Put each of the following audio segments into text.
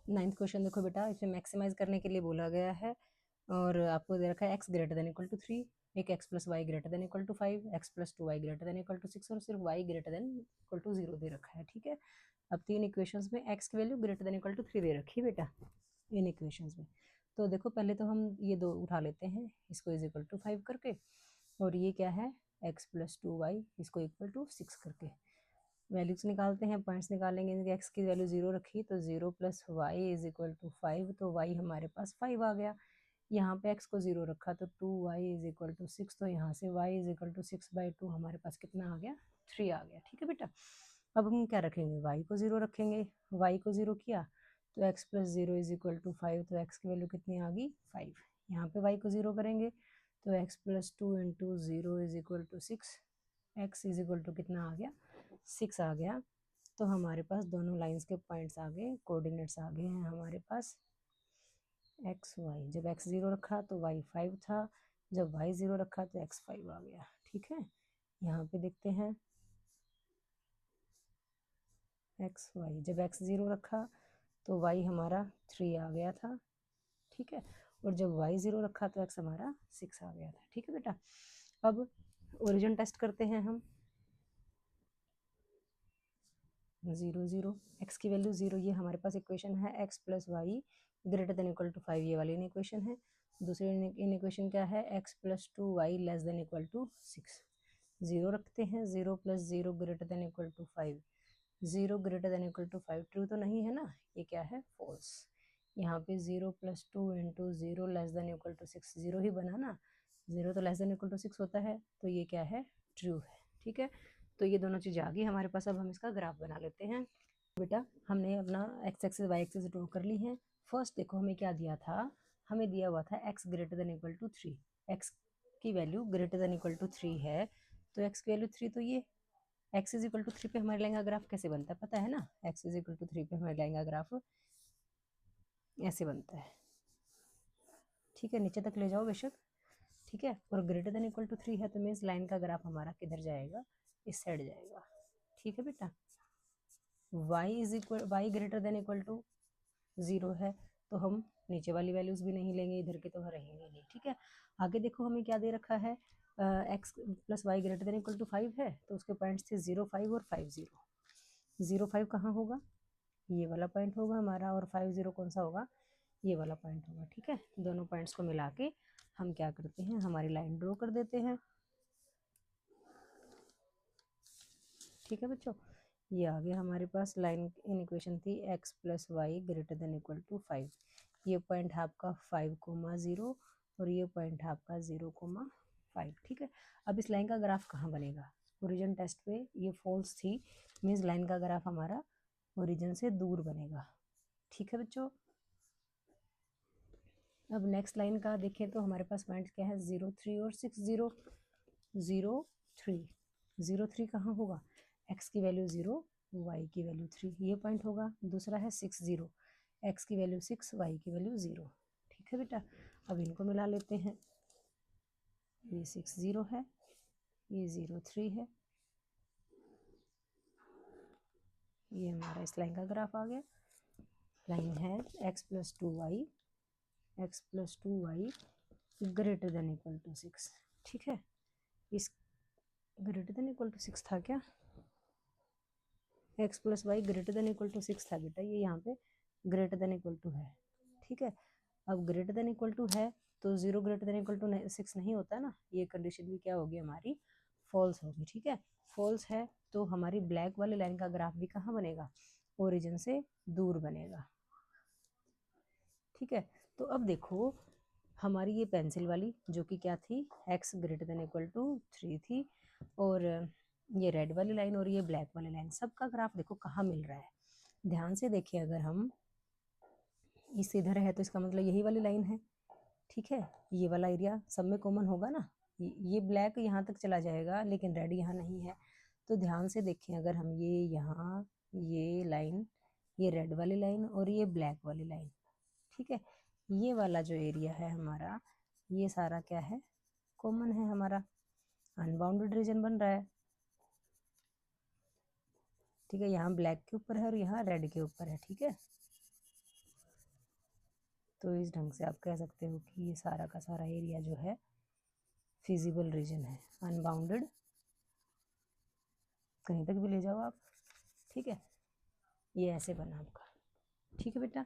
9th question देखो बेटा, इसमें मैक्सिमाइज करने के लिए बोला गया है और आपको दे रखा है x greater than equal to 3, एक x plus y greater than equal to 5, x plus 2y greater than equal to 6 और सिर्फ y greater than equal to 0 दे रखा है। ठीक है, अब तीन इक्वेशंस में x की value greater than equal to 3 दे रखी है बेटा इन इक्वेशंस में। तो देखो पहले तो हम ये दो उठा लेते हैं, इसको इज इक्वल टू 5 करके, और ये क्या है x प्लस 2y, इसको इक्वल टू 6 करके वैल्यूज निकालते हैं, पॉइंट्स निकालेंगे। x की वैल्यू 0 रखी तो 0 plus y is equal to 5, तो y हमारे पास 5 आ गया। यहाँ पे x को 0 रखा तो 2y इज इक्वल टू 6, तो यहाँ से y इज इक्वल टू 6/2 हमारे पास कितना आ गया, 3 आ गया। ठीक है बेटा, अब हम क्या रखेंगे, y को 0 रखेंगे, y को 0 किया तो x plus 0 is equal to 5, तो x की वैल्यू कितनी आ गई 5। यहाँ पे y को 0 करेंगे तो x plus 2 into 0 is equal to 6, x is equal to कितना आ गया 6 आ गया। तो हमारे पास दोनों लाइंस के पॉइंट्स आ गए, कोऑर्डिनेट्स आ गए हैं हमारे पास एक्स वाई। जब x 0 रखा तो y 5 था, जब y 0 रखा तो x 5 आ गया। ठीक है, यहाँ पे देखते हैं एक्स वाई, जब x 0 रखा तो y हमारा 3 आ गया था। ठीक है, और जब y 0 रखा तो x हमारा 6 आ गया था। ठीक है बेटा, अब ओरिजिन टेस्ट करते हैं हम। 0 0, x की वैल्यू 0, ये हमारे पास इक्वेशन है x plus y greater than equal to 5, ये वाली इक्वेशन है। दूसरी इन इक्वेशन क्या है, x plus 2y less than equal to 6। 0 रखते हैं, 0 plus 0 greater than equal to 5, 0 greater than equal to 5 true तो नहीं है ना, ये क्या है फॉल्स। यहाँ पे 0 plus 2 into 0 less than equal to 6, 0 ही बना ना, 0 तो लेस देन इक्वल टू 6 होता है, तो ये क्या है ट्रू है। ठीक है, तो ये दोनों चीज़ें आ गई हमारे पास। अब हम इसका ग्राफ बना लेते हैं। बेटा हमने अपना x axis y axis draw कर ली है। फर्स्ट देखो हमें क्या दिया था, हमें दिया हुआ था x greater than equal to 3, x की value greater than equal to 3 है, तो x की वैल्यू 3, तो ये x इज इक्वल टू 3 पे हमारे लाइन का ग्राफ कैसे बनता है पता है ना, x इज इक्वल टू 3 पे हमारे लाइन का ग्राफ ऐसे बनता है। ठीक है, नीचे तक ले जाओ बेशक। ठीक है, और ग्रेटर देन इक्वल टू 3 है तो मीन्स लाइन का ग्राफ हमारा किधर जाएगा, इस साइड जाएगा। ठीक है बेटा, y greater than equal to 0 है तो हम नीचे वाली वैल्यूज भी नहीं लेंगे, इधर के तो रहेंगे नहीं। ठीक है, आगे देखो हमें क्या दे रखा है, x plus y greater than equal to 5 है, तो उसके पॉइंट्स थे 0 5 और 5 0। 0 5 कहाँ होगा, ये वाला पॉइंट होगा हमारा, और 5 0 कौन सा होगा, ये वाला पॉइंट होगा। ठीक है, दोनों पॉइंट्स को मिला के हम क्या करते हैं, हमारी लाइन ड्रॉ कर देते हैं। ठीक है बच्चों, ये आ गया हमारे पास लाइन इन इक्वेशन थी x plus y greater than equal to 5, ये पॉइंट है आपका 5,0 और ये पॉइंट है आपका 0,5। ठीक है, अब इस लाइन का ग्राफ कहाँ बनेगा, ओरिजिन टेस्ट पे ये फॉल्स थी, मीन्स लाइन का ग्राफ हमारा ओरिजिन से दूर बनेगा। ठीक है बच्चों, अब नेक्स्ट लाइन का देखें तो हमारे पास पॉइंट क्या है 0 3 और 6 0 0 3, 0 3 कहाँ होगा, x की वैल्यू 0 y की वैल्यू 3, ये पॉइंट होगा। दूसरा है 6 0, x की वैल्यू 6 y की वैल्यू 0। ठीक है बेटा, अब इनको मिला लेते हैं, ये 6 0 है, ये 0 3 है, ये हमारा इस लाइन का ग्राफ आ गया। लाइन है x plus 2y, x plus 2y greater than equal to 6। ठीक है, इस ग्रेटर देन इक्वल टू 6 था क्या, x plus y greater than equal to 6 था बेटा, ये यहाँ पे ग्रेटर देन इक्वल टू है। ठीक है, अब ग्रेटर देन इक्वल टू है तो 0 ग्रेटर देन इक्वल टू 6 नहीं होता है ना, ये कंडीशन भी क्या होगी हमारी फॉल्स होगी। ठीक है, फॉल्स है तो हमारी ब्लैक वाली लाइन का ग्राफ भी कहाँ बनेगा, ओरिजिन से दूर बनेगा। ठीक है, तो अब देखो हमारी ये पेंसिल वाली जो कि क्या थी, x greater than equal to 3 थी, और ये रेड वाली लाइन और ये ब्लैक वाली लाइन, सबका ग्राफ देखो कहाँ मिल रहा है। ध्यान से देखिए, अगर हम इस इधर है तो इसका मतलब यही वाली लाइन है। ठीक है, ये वाला एरिया सब में कॉमन होगा ना, ये ब्लैक यहाँ तक चला जाएगा लेकिन रेड यहाँ नहीं है। तो ध्यान से देखें, अगर हम ये यहाँ ये लाइन, ये रेड वाली लाइन और ये ब्लैक वाली लाइन, ठीक है, ये वाला जो एरिया है हमारा, ये सारा क्या है कॉमन है हमारा, अनबाउंडेड रीजन बन रहा है। ठीक है, यहाँ ब्लैक के ऊपर है और यहाँ रेड के ऊपर है। ठीक है, तो इस ढंग से आप कह सकते हो कि ये सारा का सारा एरिया जो है फिजिबल रीजन है, अनबाउंडेड, कहीं तक भी ले जाओ आप, ठीक है। ये ऐसे बना आपका, ठीक है बेटा।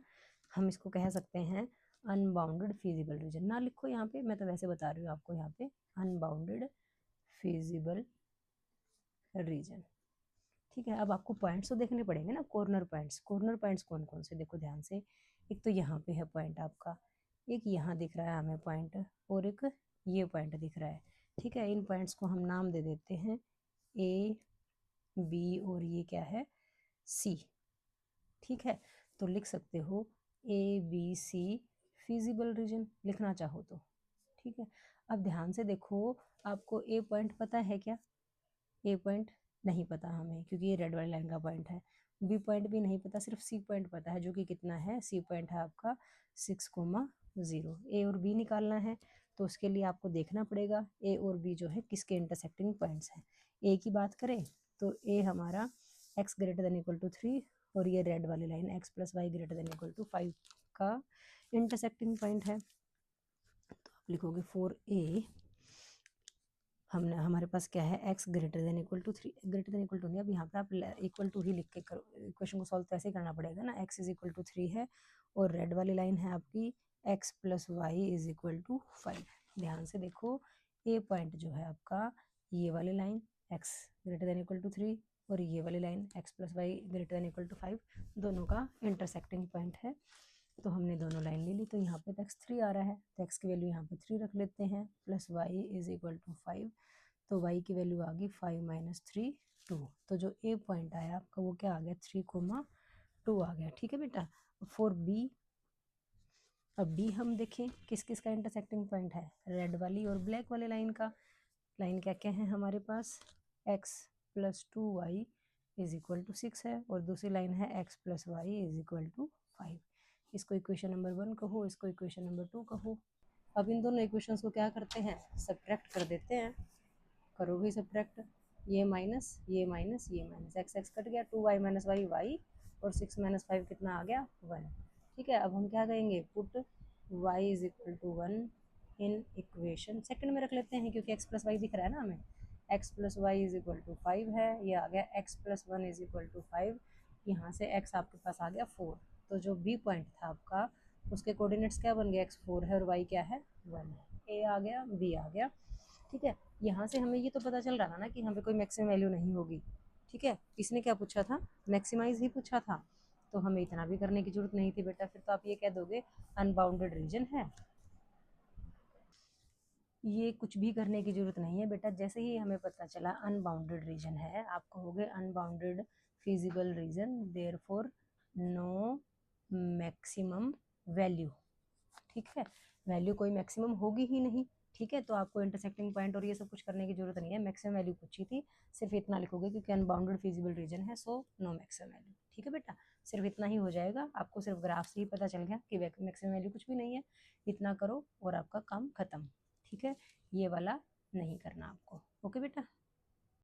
हम इसको कह सकते हैं अनबाउंडेड फिजिबल रीजन। ना लिखो यहाँ पे, मैं तो वैसे बता रही हूँ आपको, यहाँ पे अनबाउंडेड फिजिबल रीजन, ठीक है। अब आपको पॉइंट्स तो देखने पड़ेंगे ना, कॉर्नर पॉइंट्स। कॉर्नर पॉइंट्स कौन कौन से, देखो ध्यान से। एक तो यहाँ पे है पॉइंट आपका, एक यहाँ दिख रहा है हमें पॉइंट, और एक ये पॉइंट दिख रहा है, ठीक है। इन पॉइंट्स को हम नाम दे देते हैं ए, बी और ये क्या है, सी, ठीक है। तो लिख सकते हो A B C feasible region, लिखना चाहो तो, ठीक है। अब ध्यान से देखो, आपको ए पॉइंट पता है क्या? ए पॉइंट नहीं पता हमें, क्योंकि ये रेड वाली लाइन का पॉइंट है। बी पॉइंट भी नहीं पता, सिर्फ सी पॉइंट पता है, जो कि कितना है, सी पॉइंट है आपका 6,0। ए और बी निकालना है, तो उसके लिए आपको देखना पड़ेगा ए और बी जो है किसके इंटरसेक्टिंग पॉइंट्स हैं। ए की बात करें तो ए हमारा x greater than equal to 3 और ये रेड वाली line x plus y greater than equal to 5 का इंटरसेक्टिंग पॉइंट है। तो आप लिखोगे फॉर ए, हमने हमारे पास क्या है, x greater than equal to 3, greater than equal to नहीं, अब यहाँ पे आप इक्वल टू ही लिख के करो, इक्वेशन को सॉल्व तो ऐसे ही करना पड़ेगा ना। x इज इक्वल टू 3 है और रेड वाली लाइन है आपकी x plus y is equal to 5। ध्यान से देखो, ए पॉइंट जो है आपका, ये वाली line x greater than equal to 3 और ये वाली line x plus y greater than equal to 5, दोनों का इंटरसेक्टिंग पॉइंट है। तो हमने दोनों लाइन ले ली, तो यहाँ पे x 3 आ रहा है, तो x की वैल्यू यहाँ पे 3 रख लेते हैं, plus y is equal to 5, तो y की वैल्यू आ गई 5 माइनस 3 2। तो जो ए पॉइंट आया आपका वो क्या आ गया, 3,2 आ गया, ठीक है बेटा। फॉर बी, अब बी हम देखें किस किस का इंटरसेक्टिंग पॉइंट है, रेड वाली और ब्लैक वाली लाइन का। लाइन क्या क्या है हमारे पास, x plus 2y is equal to 6 है, और दूसरी लाइन है x plus y is equal to 5। इसको इक्वेशन नंबर 1 कहो, इसको इक्वेशन नंबर 2 कहो। अब इन दोनों इक्वेशंस को क्या करते हैं, सब्ट्रैक्ट कर देते हैं। करो भी सब्ट्रैक्ट, ये माइनस ये माइनस ये माइनस, एक्स एक्स कट गया, 2y माइनस वाई वाई, और 6 माइनस 5 कितना आ गया, 1, ठीक है। अब हम क्या करेंगे, put y is equal to 1 in equation second में रख लेते हैं, क्योंकि x प्लस वाई दिख रहा है ना हमें, x plus y is equal to 5 है, ये आ गया x plus 1 is equal to 5, यहाँ से x आपके पास आ गया 4। तो जो b पॉइंट था आपका, उसके कोऑर्डिनेट्स क्या बन गया, x 4 है और y क्या है, 1 है। a आ गया, b आ गया, ठीक है। यहाँ से हमें ये तो पता चल रहा ना कि यहाँ पे कोई मैक्सिमम वैल्यू नहीं होगी, ठीक है। इसने क्या पूछा था, मैक्सिमाइज ही पूछा था, तो हमें इतना भी करने की जरूरत नहीं थी बेटा। फिर तो आप ये कह दोगे अनबाउंडेड रीजन है, ये कुछ भी करने की जरूरत नहीं है बेटा। जैसे ही हमें पता चला अनबाउंडेड रीजन है, आप कहोगे unbounded feasible region, therefore no maximum value, ठीक है। वैल्यू कोई मैक्सिमम होगी ही नहीं, ठीक है। तो आपको इंटरसेक्टिंग पॉइंट और ये सब कुछ करने की जरूरत नहीं है, मैक्सिमम वैल्यू पूछी थी, सिर्फ इतना लिखोगे क्योंकि अनबाउंडेड फिजिबल रीजन है, सो नो मैक्सिमम वैल्यू, ठीक है बेटा। सिर्फ इतना ही हो जाएगा, आपको सिर्फ ग्राफ से ही पता चल गया कि मैक्सिमम वैल्यू कुछ भी नहीं है। इतना करो और आपका काम खत्म, ठीक है। ये वाला नहीं करना आपको, ओके बेटा।